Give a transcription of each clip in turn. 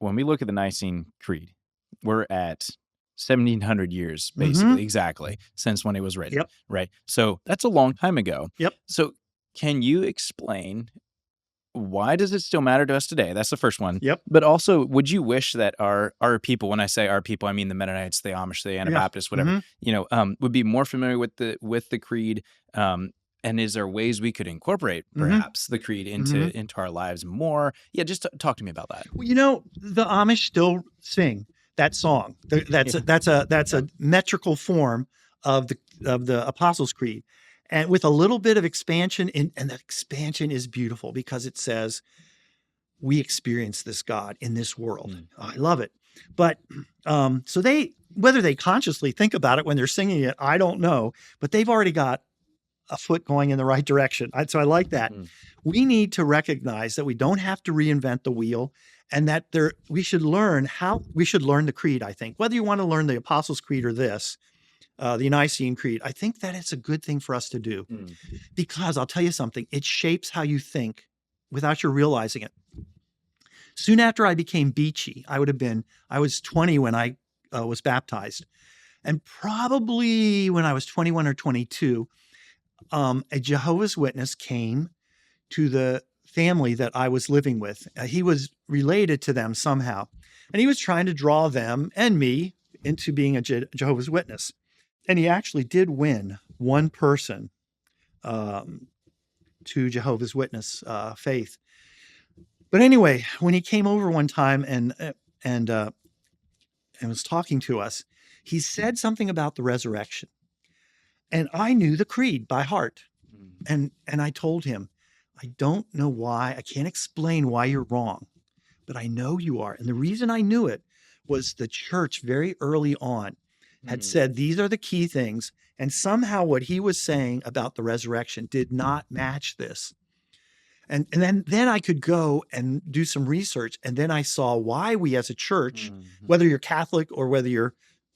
when we look at the Nicene Creed, we're at 1700 years, Mhm. basically, exactly, since when it was written, Yep. right? So that's a long time ago. Yep. So can you explain why does it still matter to us today? That's the first one. Yep. But also, would you wish that our people, when I say our people, I mean the Mennonites, the Amish, the Anabaptists, whatever, Mhm. would be more familiar with the creed? And is there ways we could incorporate perhaps the creed into our lives more? Yeah, just talk to me about that. Well, the Amish still sing that song. That's a metrical form of the Apostles' Creed, and with a little bit of expansion. And the expansion is beautiful because it says, "We experience this God in this world." I love it. But so whether they consciously think about it when they're singing it, I don't know. But they've already got a foot going in the right direction. So I like that. We need to recognize that we don't have to reinvent the wheel, and that we should learn the creed, I think. Whether you want to learn the Apostles' Creed or the Nicene Creed, I think that it's a good thing for us to do. Because I'll tell you something, it shapes how you think without you realizing it. Soon after I became beachy, I was 20 when I was baptized. And probably when I was 21 or 22, a Jehovah's Witness came to the family that I was living with. He was related to them somehow, and he was trying to draw them and me into being a Jehovah's Witness. And he actually did win one person to Jehovah's Witness faith. But anyway, when he came over one time and was talking to us, he said something about the resurrection. And I knew the creed by heart. And I told him, I don't know why. I can't explain why you're wrong, but I know you are. And the reason I knew it was the church very early on had said, these are the key things. And somehow what he was saying about the resurrection did not match this. And then I could go and do some research. And then I saw why we as a church, whether you're Catholic or whether you're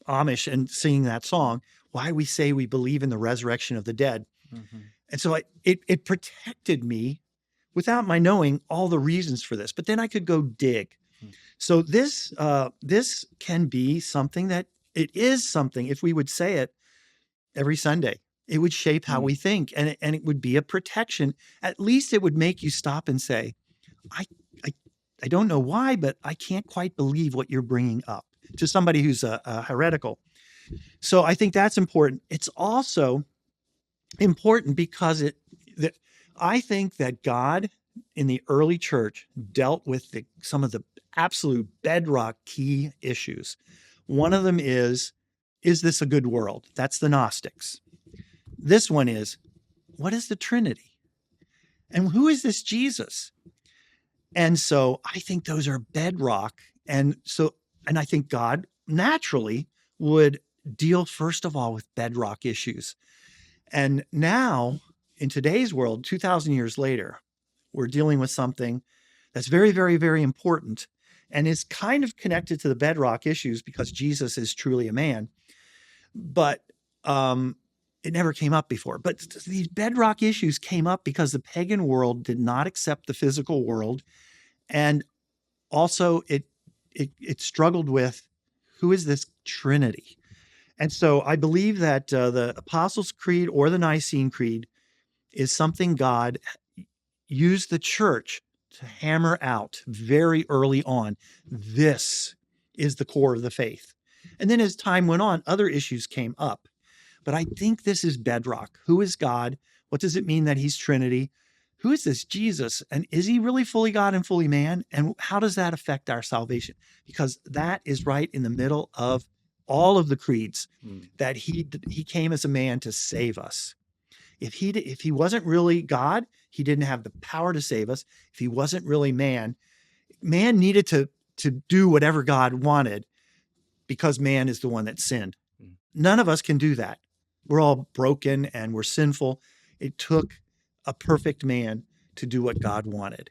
Amish and singing that song, why we say we believe in the resurrection of the dead. And so it protected me without my knowing all the reasons for this. But then I could go dig. So this can be something that it is something, if we would say it every Sunday, it would shape how we think, and it would be a protection. At least it would make you stop and say, I don't know why, but I can't quite believe what you're bringing up, to somebody who's a heretical. So I think that's important. It's also important because I think that God in the early church dealt with some of the absolute bedrock key issues. One of them is this a good world? That's the Gnostics. This one is, what is the Trinity? And who is this Jesus? And so I think those are bedrock. And I think God naturally would deal first of all with bedrock issues. And now in today's world, 2,000 years later, we're dealing with something that's very, very, very important and is kind of connected to the bedrock issues because Jesus is truly a man. But it never came up before. But these bedrock issues came up because the pagan world did not accept the physical world. And also it struggled with, who is this Trinity? And so I believe that the Apostles' Creed or the Nicene Creed is something God used the church to hammer out very early on. This is the core of the faith. And then as time went on, other issues came up. But I think this is bedrock. Who is God? What does it mean that he's Trinity? Who is this Jesus? And is he really fully God and fully man? And how does that affect our salvation? Because that is right in the middle of all of the creeds, that he came as a man to save us. If he wasn't really God, he didn't have the power to save us. If he wasn't really man needed to do whatever God wanted because man is the one that sinned. None of us can do that. We're all broken and we're sinful. It took a perfect man to do what God wanted.